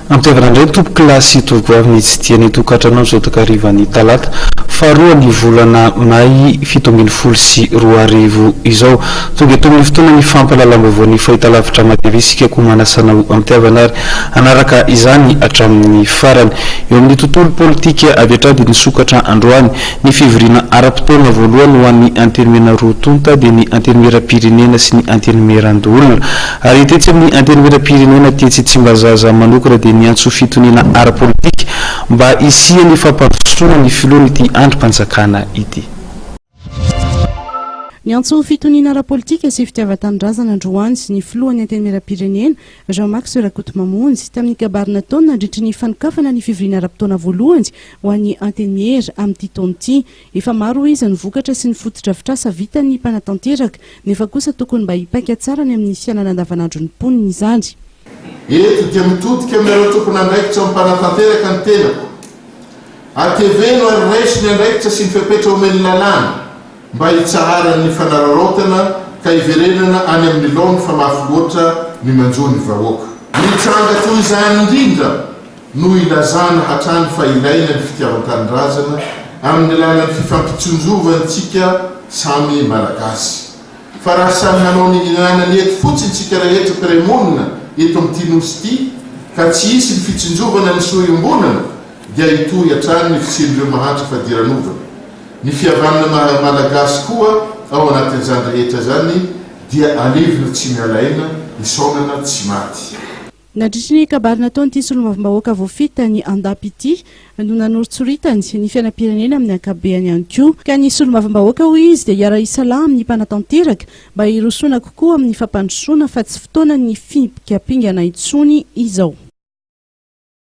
amtevana ndray tompo klasy tovoavy tsy tiany tokatranao zao takarivany talata faharoa ny volana may 7 sy 2 izao tonga tomin'ny fotoana ny fampalalam-baovao ny fahitalavitra matevi isika ko manasana amtiavana ary anaraka izany hatramin'ny farany eo amin'ny tontolo politika avy hatrady ny sokatra androany ny fivoriana ara-potoana voalohany ho an'ny antenimena rotonta dia ny antenimera-pirenena sy ny antenimera-ndolona ary tetsy amin'ny antenimera-pirenena tetsy tsy mba zaza manokana dia ny antso fitoniana ara-politika mba isiany fampandrosoana ny filohan'ity androm-panjakana ity. Ny antso fitoniana ara-politika sy fitiavan-tanindrazana androany sy ny filohan'ny antenimera-pirenena Jean-Marc Serakoto-Mamonjy tamin'ny gabarina taona nandritra ny fanokafana ny fivoriana ara-potoana voalohany ho an'ny antenimera amin'ity taona ity. Efa maro izy ny vokatra sy ny foto-drafitrasa vitan'ny mpanatanteraka nefa kosa tokony mba hipaika tsara ny amin'ny fiainana andavanandro ny mponiny izany. Eto dia mitodika amin'ireo tokony andraikitra amin'ny mpanatanteraka ny tenako ateveno ary raiso ny andraikitra sy ny fepetra omeny lalàna mba hitsaharan'ny fanararaotana ka hiverenana any amin'ny laony fa mafiloatra ny manjo ny vahoaka. Mitranga toy izany indrindra no ilazana hatrany fa ilaina ny fitiavan-tanindrazana amin'ny alalan'ny fifampitsonjovantsika samy malagasy. Fa raha samy hanao ny inanany eto fotsiny tsika rehetra piremonina eto amin'ity nosy ity ka tsy hisy ny fitsinjovana ny sohim-bonana dia hitohy hatrany ny fitsindreo mahantra fadiranovana. Ny fihavanana malagasy koa ao anatin'izany rehetra zany dia alevina tsy mialaina isaonana tsy maty. Nandritra ny kabarina taona ity solombavambahoaka voafita ny andapy ity no nanoritsoritany ny fiainam-pirenena amin'ny ankabehany ihany koa ka ny solombavambahoaka hoy izy dia hiara isalahy amin'ny mpanatanteraka mba hirosoana kokoa amin'ny fampandrosoana fa tsy fotoana ny fimpikapingana intsony izao.